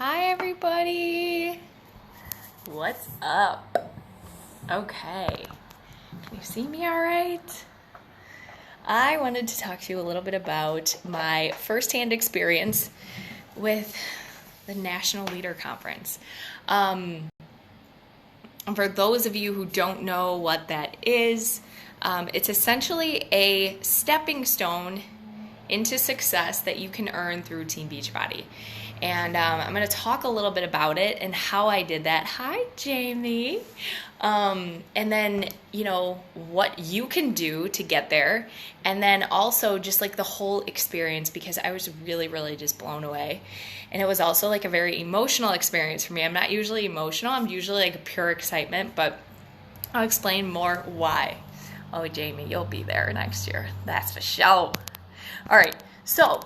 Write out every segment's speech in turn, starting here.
Hi everybody! What's up? Okay, can you see me all right? I wanted to talk to you a little bit about my firsthand experience with the National Leader Conference. For those of you who don't know what that is, it's essentially a stepping stone into success that you can earn through Team Beachbody. And I'm going to talk a little bit about it and how I did that. Hi, Jamie. And then, what you can do to get there. And then also just like the whole experience, because I was really, really just blown away. And it was also like a very emotional experience for me. I'm not usually emotional. I'm usually like a pure excitement, but I'll explain more why. Oh, Jamie, you'll be there next year. That's for sure. All right. So,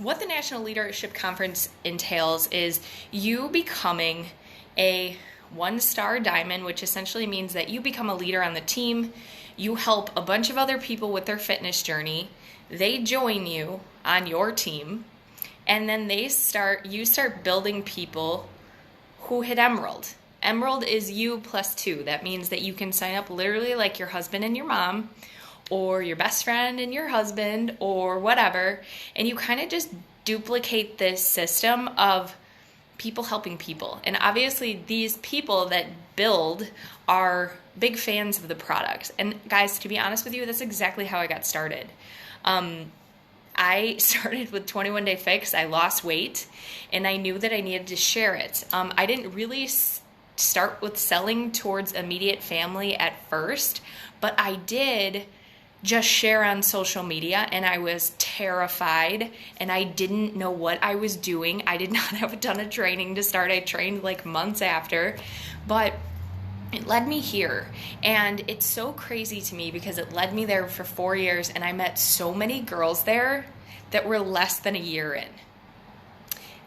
what the National Leadership Conference entails is you becoming a one-star diamond, which essentially means that you become a leader on the team. You help a bunch of other people with their fitness journey. They join you on your team, and then you start building people who hit Emerald. Emerald is you plus 2. That means that you can sign up literally like your husband and your mom, or your best friend and your husband, or whatever, and you kind of just duplicate this system of people helping people. And obviously these people that build are big fans of the product. And guys, to be honest with you, that's exactly how I got started. I started with 21 Day Fix. I lost weight, and I knew that I needed to share it. I didn't really start with selling towards immediate family at first, but I did just share on social media, and I was terrified, and I didn't know what I was doing. I did not have a ton of training to start. I trained like months after, but it led me here. And it's so crazy to me because it led me there for 4 years, and I met so many girls there that were less than a year in.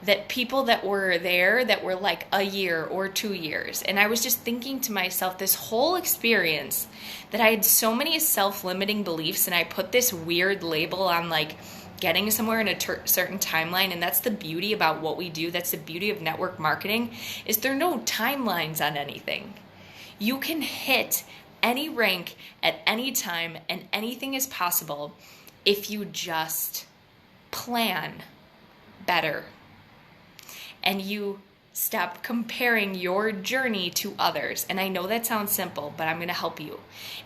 That people that were there that were like a year or 2 years. And I was just thinking to myself, this whole experience, that I had so many self-limiting beliefs, and I put this weird label on like getting somewhere in a certain timeline. And that's the beauty about what we do. That's the beauty of network marketing, is there are no timelines on anything. You can hit any rank at any time, and anything is possible if you just plan better. And you stop comparing your journey to others. And I know that sounds simple, but I'm going to help you.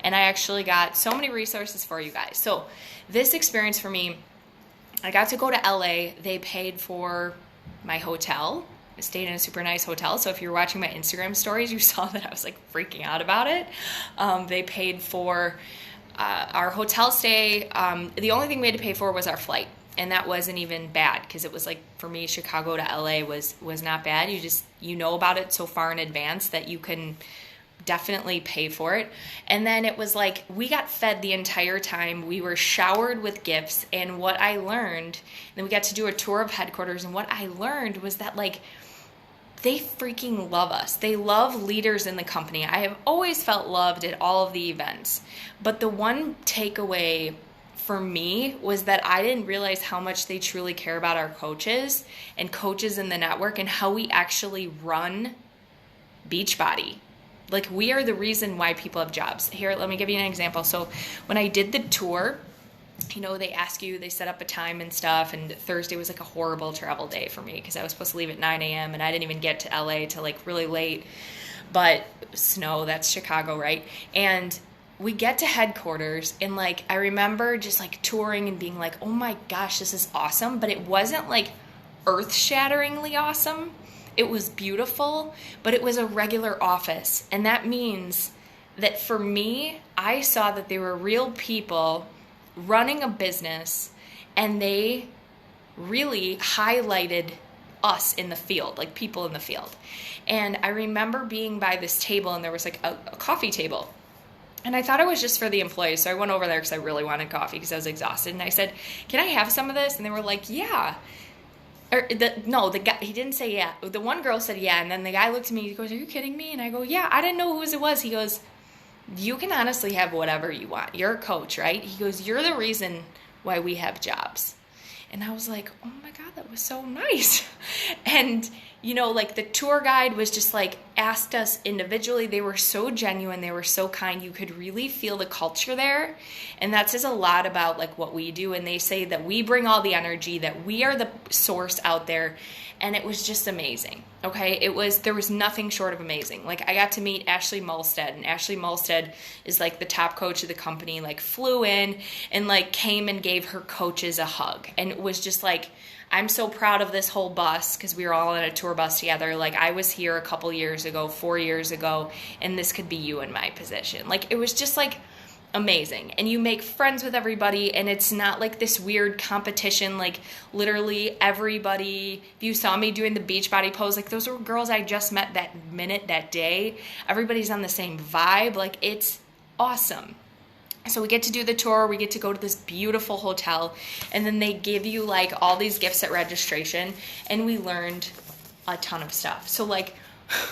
And I actually got so many resources for you guys. So this experience for me, I got to go to LA. They paid for my hotel. I stayed in a super nice hotel. So if you're watching my Instagram stories, you saw that I was like freaking out about it. They paid for our hotel stay. The only thing we had to pay for was our flight. And that wasn't even bad, because it was like, for me, Chicago to LA was not bad. You know about it so far in advance that you can definitely pay for it. And then it was like, we got fed the entire time. We were showered with gifts. And what I learned, then we got to do a tour of headquarters. And what I learned was that like, they freaking love us. They love leaders in the company. I have always felt loved at all of the events. But the one takeaway for me was that I didn't realize how much they truly care about our coaches and coaches in the network, and how we actually run Beachbody. Like, we are the reason why people have jobs. Here, let me give you an example. So when I did the tour, they ask you, they set up a time and stuff, and Thursday was like a horrible travel day for me because I was supposed to leave at 9 a.m. and I didn't even get to LA till like really late. But snow, that's Chicago, right? And we get to headquarters, and like, I remember just like touring and being like, oh my gosh, this is awesome. But it wasn't like earth-shatteringly awesome. It was beautiful, but it was a regular office. And that means that for me, I saw that they were real people running a business, and they really highlighted us in the field, like people in the field. And I remember being by this table, and there was like a coffee table. And I thought it was just for the employees. So I went over there because I really wanted coffee because I was exhausted. And I said, can I have some of this? And they were like, yeah. The guy, he didn't say yeah. The one girl said yeah. And then the guy looked at me, he goes, are you kidding me? And I go, yeah, I didn't know who it was. He goes, you can honestly have whatever you want. You're a coach, right? He goes, you're the reason why we have jobs. And I was like, oh my God, that was so nice. And, like the tour guide was just like, asked us individually. They were so genuine. They were so kind. You could really feel the culture there. And that says a lot about like what we do. And they say that we bring all the energy, that we are the source out there. And it was just amazing. Okay. There was nothing short of amazing. Like I got to meet Ashley Mulstead, and Ashley Mulstead is like the top coach of the company, like flew in and like came and gave her coaches a hug. And it was just like, I'm so proud of this whole bus, because we were all in a tour bus together. Like I was here a couple years ago, 4 years ago, and this could be you in my position. Like it was just like amazing. And you make friends with everybody, and it's not like this weird competition. Like literally everybody, if you saw me doing the Beachbody pose, like those were girls I just met that day. Everybody's on the same vibe. Like it's awesome. So we get to do the tour, we get to go to this beautiful hotel, and then they give you like all these gifts at registration, and we learned a ton of stuff. So like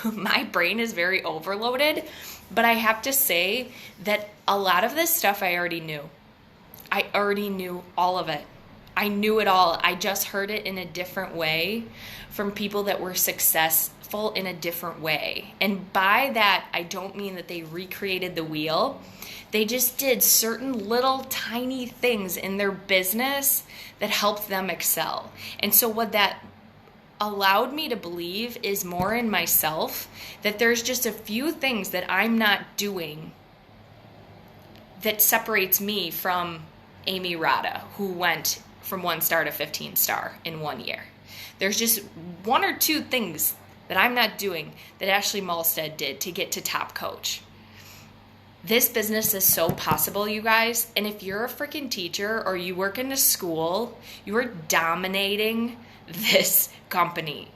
my brain is very overloaded, but I have to say that a lot of this stuff I already knew. I already knew all of it. I knew it all. I just heard it in a different way from people that were successful in a different way. And by that, I don't mean that they recreated the wheel. They just did certain little tiny things in their business that helped them excel. And so what that allowed me to believe is more in myself, that there's just a few things that I'm not doing that separates me from Amy Rada, who went from 1 star to 15 star in 1 year. There's just 1 or 2 things that I'm not doing that Ashley Mulstead did to get to top coach. This business is so possible, you guys. And if you're a freaking teacher or you work in a school, you are dominating this company.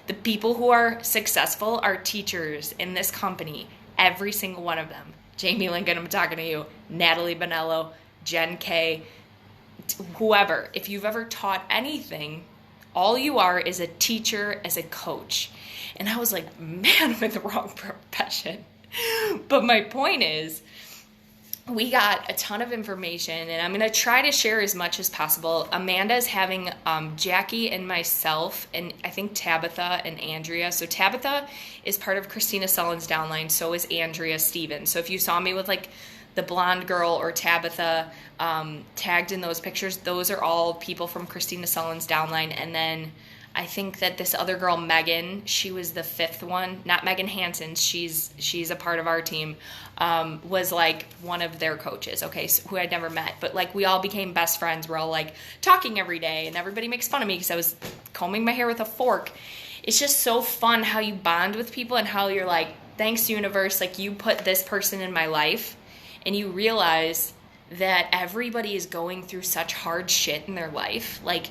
The people who are successful are teachers in this company. Every single one of them. Jamie Lincoln, I'm talking to you. Natalie Bonello, Jen K, whoever. If you've ever taught anything, all you are is a teacher as a coach. And I was like, man, I'm in the wrong profession. But my point is, we got a ton of information, and I'm going to try to share as much as possible. Amanda's having Jackie and myself, and I think Tabitha and Andrea. So Tabitha is part of Christina Sullen's downline. So is Andrea Stevens. So if you saw me with like the blonde girl or Tabitha tagged in those pictures, those are all people from Christina Sullen's downline. And then I think that this other girl, Megan, she was the 5th one, not Megan Hansen, she's a part of our team, was like one of their coaches, okay, so, who I'd never met. But like we all became best friends. We're all like talking every day, and everybody makes fun of me because I was combing my hair with a fork. It's just so fun how you bond with people and how you're like, thanks universe, like you put this person in my life, and you realize that everybody is going through such hard shit in their life, like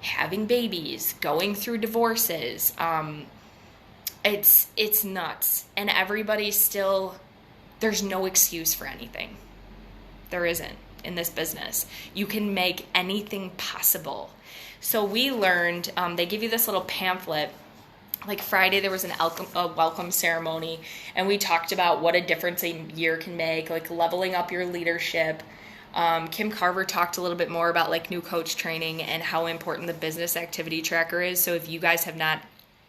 having babies, going through divorces. It's nuts. And everybody's still, there's no excuse for anything. There isn't in this business. You can make anything possible. So we learned, they give you this little pamphlet. Like Friday, there was a welcome ceremony, and we talked about what a difference a year can make, like leveling up your leadership. Kim Carver talked a little bit more about like new coach training and how important the business activity tracker is. So if you guys have not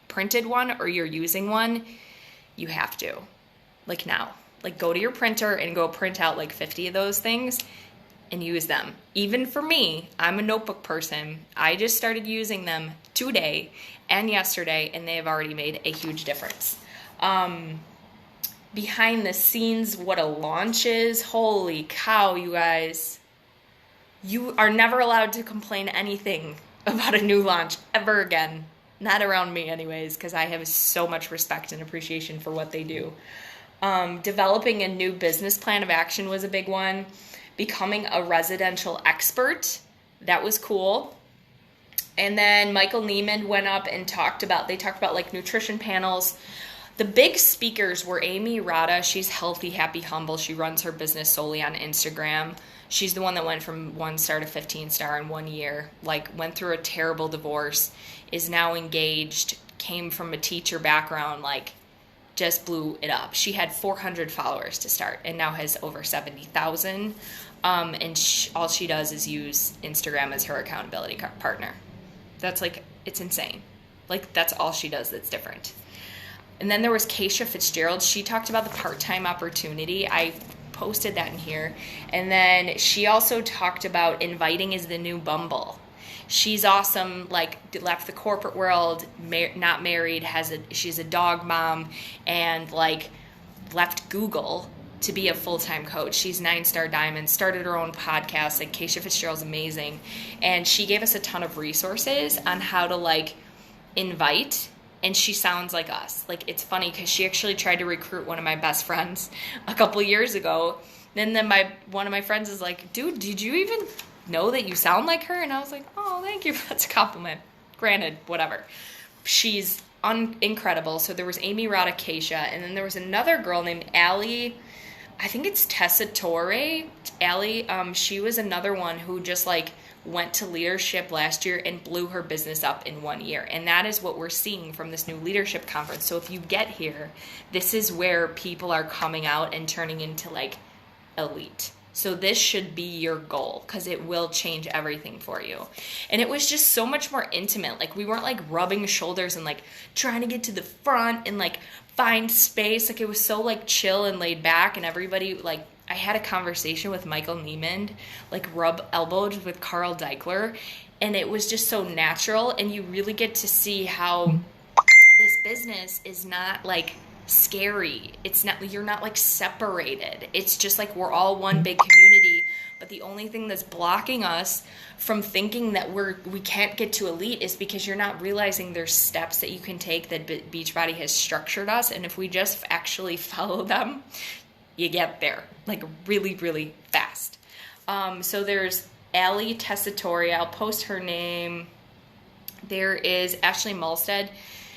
printed one or you're using one, you have to, like now, like go to your printer and go print out like 50 of those things and use them. Even for me, I'm a notebook person. I just started using them today and yesterday, and they have already made a huge difference. Behind the scenes, what a launch is. Holy cow, you guys. You are never allowed to complain anything about a new launch ever again. Not around me anyways, because I have so much respect and appreciation for what they do. Developing a new business plan of action was a big one. Becoming a residential expert. That was cool. And then Michael Neiman went up and talked about like nutrition panels. The big speakers were Amy Rada. She's healthy, happy, humble. She runs her business solely on Instagram. She's the one that went from 1 star to 15 star in 1 year, like went through a terrible divorce, is now engaged, came from a teacher background, like just blew it up. She had 400 followers to start and now has over 70,000. And all she does is use Instagram as her accountability partner. That's like, it's insane. Like, that's all she does that's different. And then there was Keisha Fitzgerald. She talked about the part-time opportunity. I posted that in here. And then she also talked about inviting is the new Bumble. She's awesome, like, left the corporate world, not married, she's a dog mom, and, like, left Google to be a full-time coach. She's 9-star diamond, started her own podcast. Like, Keisha Fitzgerald's amazing. And she gave us a ton of resources on how to, like, invite, and she sounds like us. Like, it's funny because she actually tried to recruit one of my best friends a couple years ago. And then one of my friends is like, dude, did you even know that you sound like her? And I was like, oh, thank you. That's a compliment. Granted, whatever. She's incredible. So there was Amy Rada, Keisha, and then there was another girl named Allie. I think it's Tessitore. Allie, she was another one who just, like, went to leadership last year and blew her business up in 1 year. And that is what we're seeing from this new leadership conference. So if you get here, this is where people are coming out and turning into, like, elite. So this should be your goal because it will change everything for you. And it was just so much more intimate. Like, we weren't, like, rubbing shoulders and, like, trying to get to the front and, like, find space. Like, it was so, like, chill and laid back, and everybody, like, I had a conversation with Michael Niemand, like, rub elbows with Carl Deichler, and it was just so natural, and you really get to see how this business is not, like, scary. It's not, you're not, like, separated. It's just like we're all one big community, but the only thing that's blocking us from thinking that we can't get to elite is because you're not realizing there's steps that you can take that Beachbody has structured us, and if we just actually follow them, you get there, like, really, really fast. So there's Allie Tessitore. I'll post her name. There is Ashley Mulstead.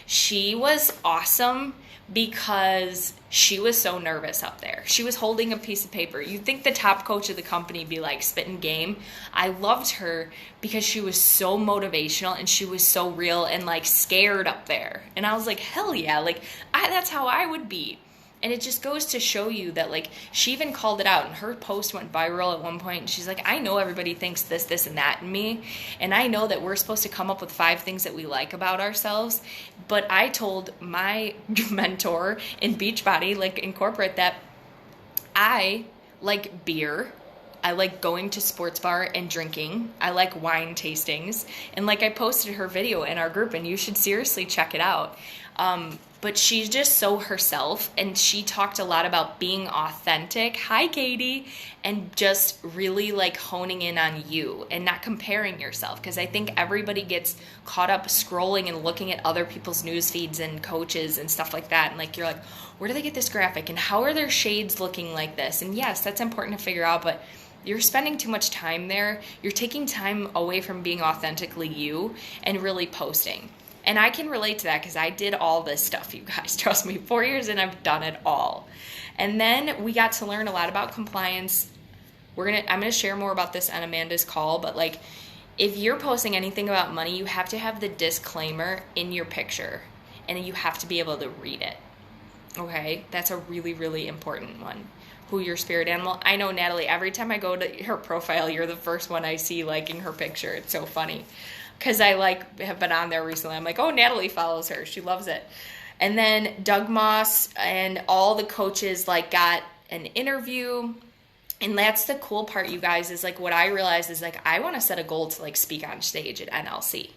She was awesome because she was so nervous up there. She was holding a piece of paper. You'd think the top coach of the company be, like, spitting game. I loved her because she was so motivational and she was so real and, like, scared up there. And I was like, hell yeah, like, that's how I would be. And it just goes to show you that, like, she even called it out, and her post went viral at one point, and she's like, I know everybody thinks this, this, and that in me, and I know that we're supposed to come up with 5 things that we like about ourselves, but I told my mentor in Beachbody, like, in corporate, that I like beer, I like going to sports bar and drinking, I like wine tastings, and, like, I posted her video in our group, and you should seriously check it out. But she's just so herself, and she talked a lot about being authentic. Hi, Katie. And just really, like, honing in on you and not comparing yourself, because I think everybody gets caught up scrolling and looking at other people's news feeds and coaches and stuff like that. And, like, you're like, where do they get this graphic? And how are their shades looking like this? And yes, that's important to figure out, but you're spending too much time there. You're taking time away from being authentically you and really posting. And I can relate to that because I did all this stuff, you guys. Trust me, 4 years and I've done it all. And then we got to learn a lot about compliance. I'm gonna share more about this on Amanda's call, but, like, if you're posting anything about money, you have to have the disclaimer in your picture, and you have to be able to read it. Okay? That's a really, really important one. Who your spirit animal. I know, Natalie, every time I go to her profile, you're the first one I see liking her picture. It's so funny. Because I, like, have been on there recently. I'm like, oh, Natalie follows her. She loves it. And then Doug Moss and all the coaches, like, got an interview. And that's the cool part, you guys, is, like, what I realized is, like, I want to set a goal to, like, speak on stage at NLC.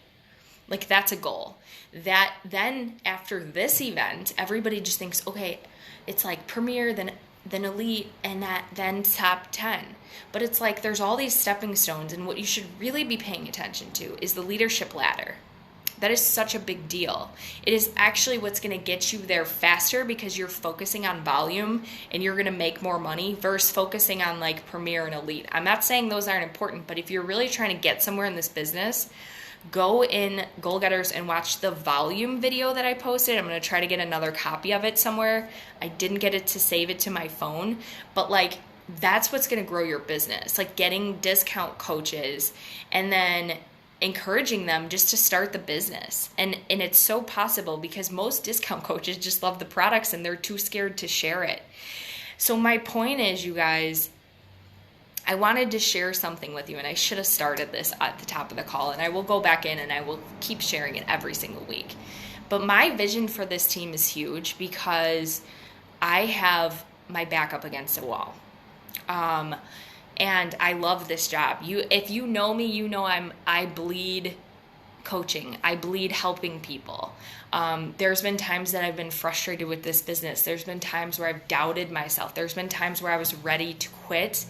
Like, that's a goal. That then after this event, everybody just thinks, okay, it's like premier, then elite, and then top 10. But it's like there's all these stepping stones, and what you should really be paying attention to is the leadership ladder. That is such a big deal. It is actually what's going to get you there faster because you're focusing on volume and you're going to make more money versus focusing on, like, premier and elite. I'm not saying those aren't important, but if you're really trying to get somewhere in this business, go in Goal Getters and watch the volume video that I posted. I'm going to try to get another copy of it somewhere. I didn't get it to save it to my phone, but, like, that's what's going to grow your business, like getting discount coaches and then encouraging them just to start the business. And it's so possible because most discount coaches just love the products and they're too scared to share it. So my point is, you guys, I wanted to share something with you, and I should have started this at the top of the call, and I will go back in and I will keep sharing it every single week. But my vision for this team is huge because I have my back up against a wall. And I love this job. If you know me, you know I bleed coaching. I bleed helping people. There's been times that I've been frustrated with this business. There's been times where I've doubted myself. There's been times where I was ready to quit.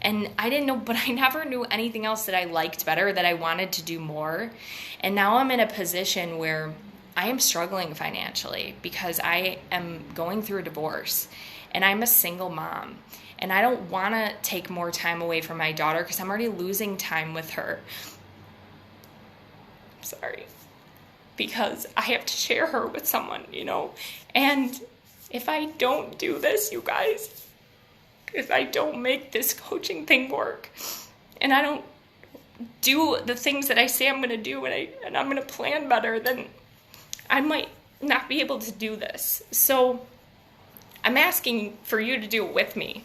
And I didn't know, but I never knew anything else that I liked better, that I wanted to do more. And now I'm in a position where I am struggling financially because I am going through a divorce and I'm a single mom. And I don't want to take more time away from my daughter because I'm already losing time with her. Sorry. Because I have to share her with someone, And if I don't do this, you guys, if I don't make this coaching thing work, and I don't do the things that I say I'm going to do, and I'm going to plan better, then I might not be able to do this. So I'm asking for you to do it with me,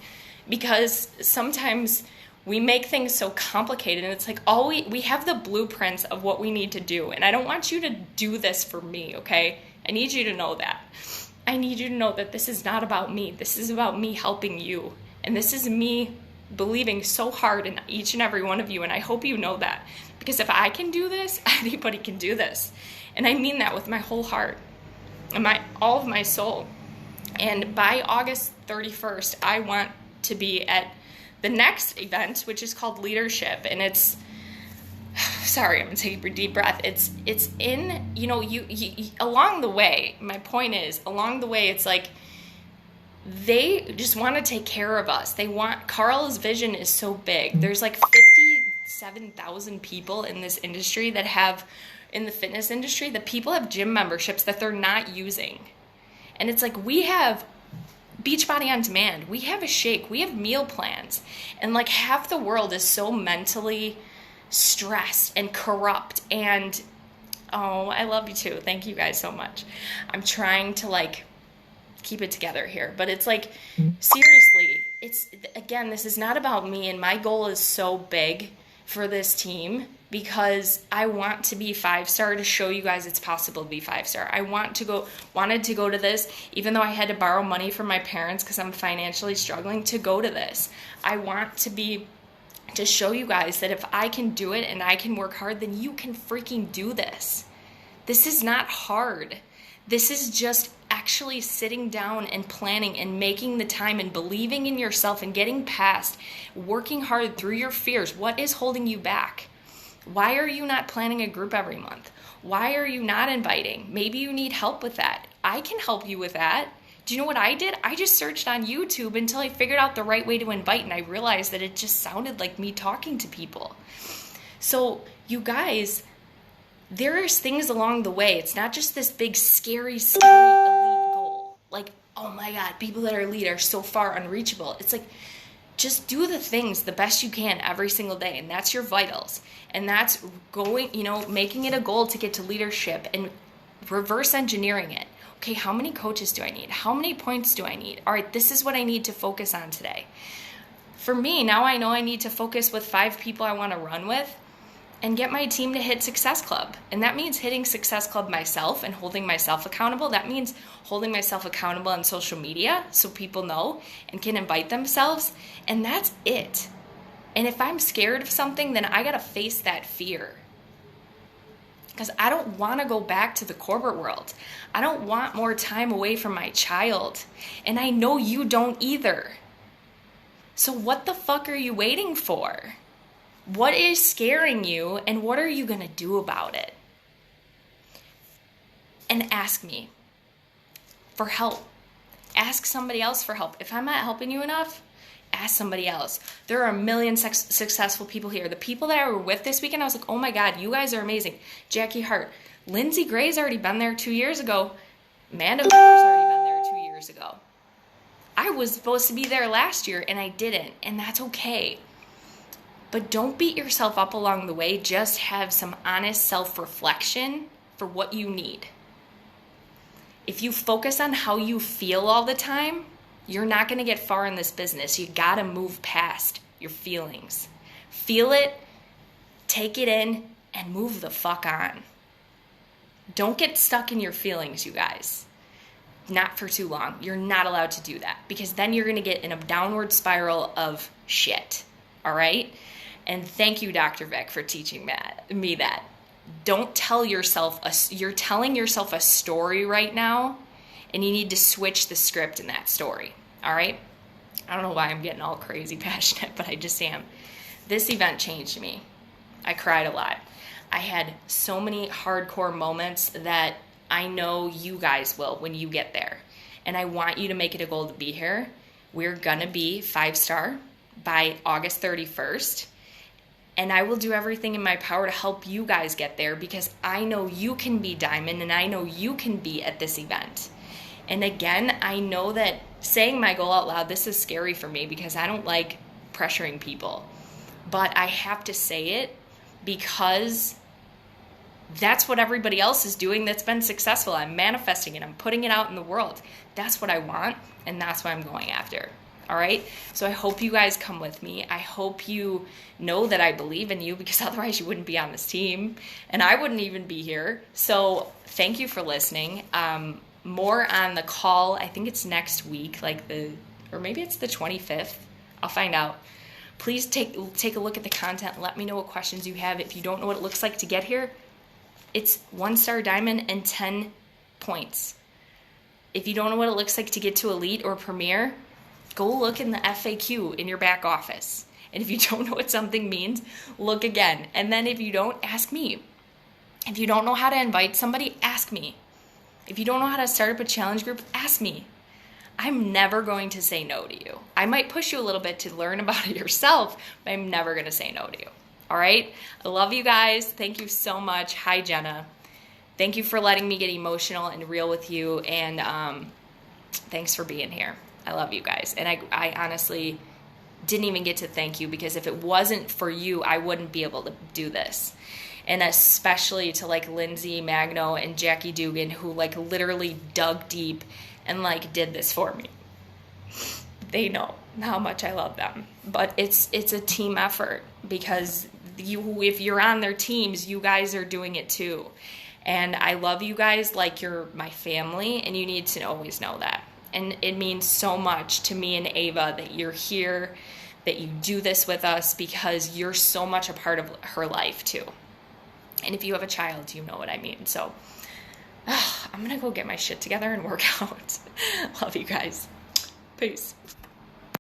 because sometimes we make things so complicated, and it's like we have the blueprints of what we need to do, and I don't want you to do this for me, okay? I need you to know that. I need you to know that this is not about me. This is about me helping you, and this is me believing so hard in each and every one of you, and I hope you know that, because if I can do this, anybody can do this, and I mean that with my whole heart and all of my soul. And by August 31st, I want to be at the next event, which is called Leadership, and it's, sorry, I'm gonna take a deep breath. It's in, you along the way, my point is, along the way, it's like, they just want to take care of us. Carl's vision is so big. There's like 57,000 people in this industry in the fitness industry, that people have gym memberships that they're not using. And it's like, we have Beachbody on Demand, we have a shake, we have meal plans, and like half the world is so mentally stressed and corrupt. And I love you too. Thank you guys so much. I'm trying to keep it together here, but it's like, seriously, again, this is not about me, and my goal is so big for this team because I want to be 5-star to show you guys it's possible to be 5-star. I wanted to go to this, even though I had to borrow money from my parents because I'm financially struggling to go to this. I want to show you guys that if I can do it and I can work hard, then you can freaking do this. This is not hard. This is just actually sitting down and planning and making the time and believing in yourself and getting past, working hard through your fears. What is holding you back? Why are you not planning a group every month? Why are you not inviting? Maybe you need help with that. I can help you with that. Do you know what I did? I just searched on YouTube until I figured out the right way to invite, and I realized that it just sounded like me talking to people. So you guys, there's things along the way. It's not just this big, scary elite goal. Like, oh my God, people that are elite are so far unreachable. It's like, just do the things the best you can every single day, and that's your vitals. And that's making it a goal to get to leadership and reverse engineering it. Okay, how many coaches do I need? How many points do I need? All right, this is what I need to focus on today. For me, now I know I need to focus with 5 people I want to run with and get my team to hit Success Club. And that means hitting Success Club myself and holding myself accountable. That means holding myself accountable on social media so people know and can invite themselves. And that's it. And if I'm scared of something, then I got to face that fear. Because I don't want to go back to the corporate world. I don't want more time away from my child. And I know you don't either. So what the fuck are you waiting for? What is scaring you, and what are you going to do about it? And ask me for help. Ask somebody else for help. If I'm not helping you enough, ask somebody else. There are a million successful people here. The people that I were with this weekend, I was like, oh my God, you guys are amazing. Jackie Hart. Lindsay Gray's already been there 2 years ago. Amanda Cooper's already been there 2 years ago. I was supposed to be there last year, and I didn't, and that's okay. But don't beat yourself up along the way. Just have some honest self-reflection for what you need. If you focus on how you feel all the time, you're not going to get far in this business. You got to move past your feelings. Feel it, take it in, and move the fuck on. Don't get stuck in your feelings, you guys. Not for too long. You're not allowed to do that, because then you're going to get in a downward spiral of shit. All right? And thank you, Dr. Vic, for teaching me that. Don't tell yourself, you're telling yourself a story right now, and you need to switch the script in that story. All right? I don't know why I'm getting all crazy passionate, but I just am. This event changed me. I cried a lot. I had so many hardcore moments that I know you guys will when you get there. And I want you to make it a goal to be here. We're going to be 5-star by August 31st. And I will do everything in my power to help you guys get there, because I know you can be diamond and I know you can be at this event. And again, I know that saying my goal out loud, this is scary for me because I don't like pressuring people. But I have to say it because that's what everybody else is doing that's been successful. I'm manifesting it. I'm putting it out in the world. That's what I want, and that's what I'm going after. All right? So I hope you guys come with me. I hope you know that I believe in you, because otherwise you wouldn't be on this team, and I wouldn't even be here. So thank you for listening. More on the call. I think it's next week, or maybe it's the 25th. I'll find out. Please take a look at the content. Let me know what questions you have. If you don't know what it looks like to get here, it's 1-star diamond and 10 points. If you don't know what it looks like to get to elite or premier, go look in the FAQ in your back office. And if you don't know what something means, look again. And then if you don't, ask me. If you don't know how to invite somebody, ask me. If you don't know how to start up a challenge group, ask me. I'm never going to say no to you. I might push you a little bit to learn about it yourself, but I'm never going to say no to you. All right? I love you guys. Thank you so much. Hi, Jenna. Thank you for letting me get emotional and real with you. And thanks for being here. I love you guys. And I honestly didn't even get to thank you, because if it wasn't for you, I wouldn't be able to do this. And especially to Lindsay Magno and Jackie Dugan, who literally dug deep and did this for me. They know how much I love them. But it's a team effort, because if you're on their teams, you guys are doing it too. And I love you guys like you're my family, and you need to always know that. And it means so much to me and Ava that you're here, that you do this with us, because you're so much a part of her life too. And if you have a child, you know what I mean. So I'm going to go get my shit together and work out. Love you guys. Peace.